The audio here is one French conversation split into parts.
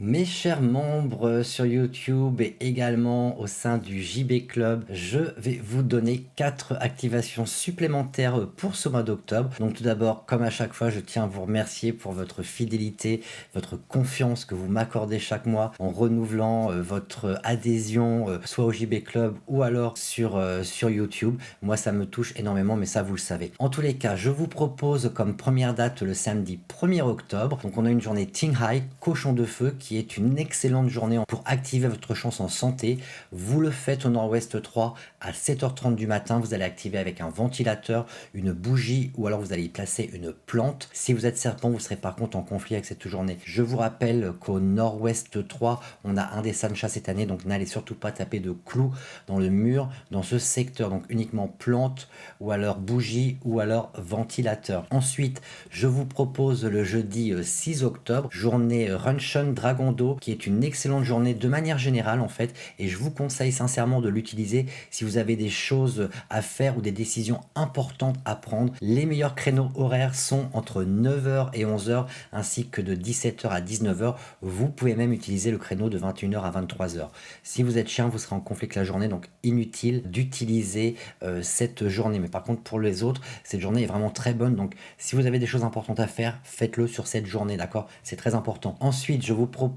Mes chers membres sur YouTube et également au sein du JB Club, je vais vous donner 4 activations supplémentaires pour ce mois d'octobre. Donc tout d'abord, comme à chaque fois, je tiens à vous remercier pour votre fidélité, votre confiance que vous m'accordez chaque mois en renouvelant votre adhésion soit au JB Club ou alors sur YouTube. Moi, ça me touche énormément, mais ça, vous le savez. En tous les cas, je vous propose comme première date le samedi 1er octobre. Donc on a une journée Ting Hai, cochon de feu, qui est une excellente journée pour activer votre chance en santé. Vous le faites au Nord-Ouest 3 à 7h30 du matin. Vous allez activer avec un ventilateur, une bougie ou alors vous allez y placer une plante. Si vous êtes serpent, vous serez par contre en conflit avec cette journée. Je vous rappelle qu'au Nord-Ouest 3, on a un des Sancha cette année, donc n'allez surtout pas taper de clous dans le mur dans ce secteur. Donc uniquement plante ou alors bougie ou alors ventilateur. Ensuite, je vous propose le jeudi 6 octobre, journée Runshun Dragon d'eau, qui est une excellente journée de manière générale en fait, et je vous conseille sincèrement de l'utiliser si vous avez des choses à faire ou des décisions importantes à prendre. Les meilleurs créneaux horaires sont entre 9h et 11h ainsi que de 17h à 19h. Vous pouvez même utiliser le créneau de 21h à 23h. Si vous êtes chien, vous serez en conflit avec la journée, donc inutile d'utiliser cette journée. Mais par contre, pour les autres, cette journée est vraiment très bonne. Donc, si vous avez des choses importantes à faire, faites-le sur cette journée, d'accord? C'est très important. Ensuite, je vous propose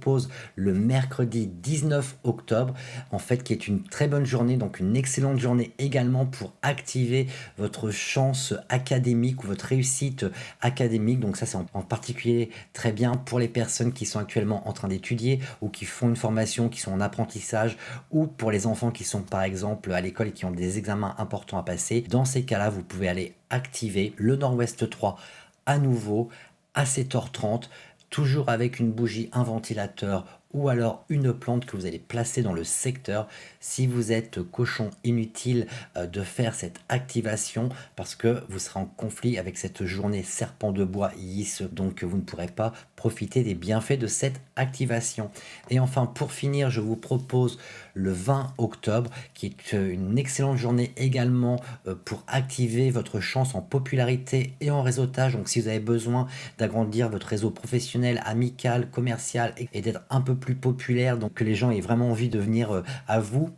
le mercredi 19 octobre, en fait, qui est une très bonne journée, donc une excellente journée également pour activer votre chance académique ou votre réussite académique. Donc ça, c'est en particulier très bien pour les personnes qui sont actuellement en train d'étudier ou qui font une formation, qui sont en apprentissage, ou pour les enfants qui sont par exemple à l'école et qui ont des examens importants à passer. Dans ces cas-là, vous pouvez aller activer le Nord-Ouest 3 à nouveau à 7h30, toujours avec une bougie, un ventilateur ou alors une plante que vous allez placer dans le secteur. Si vous êtes cochon, inutile de faire cette activation parce que vous serez en conflit avec cette journée serpent de bois Is, donc vous ne pourrez pas profiter des bienfaits de cette activation. Et enfin, pour finir, je vous propose le 20 octobre, qui est une excellente journée également pour activer votre chance en popularité et en réseautage. Donc si vous avez besoin d'agrandir votre réseau professionnel, amical, commercial et d'être un peu plus populaire, donc que les gens aient vraiment envie de venir à vous,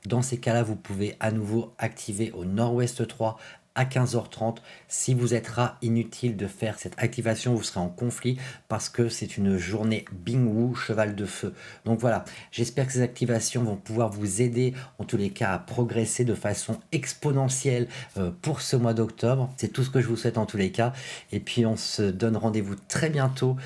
dans ces cas-là, vous pouvez à nouveau activer au Nord-Ouest 3 à 15h30. Si vous êtes rat, inutile de faire cette activation, vous serez en conflit parce que c'est une journée Bing-Wu, cheval de feu. Donc voilà, j'espère que ces activations vont pouvoir vous aider en tous les cas à progresser de façon exponentielle pour ce mois d'octobre. C'est tout ce que je vous souhaite en tous les cas. Et puis on se donne rendez-vous très bientôt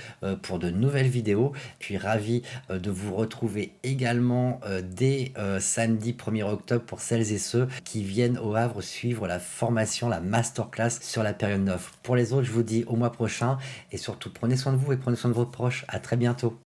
pour de nouvelles vidéos. Je suis ravi de vous retrouver également dès samedi 1er octobre pour celles et ceux qui viennent au Havre suivre la formation, la masterclass sur la période 9. Pour les autres, je vous dis au mois prochain et surtout prenez soin de vous et prenez soin de vos proches. À très bientôt.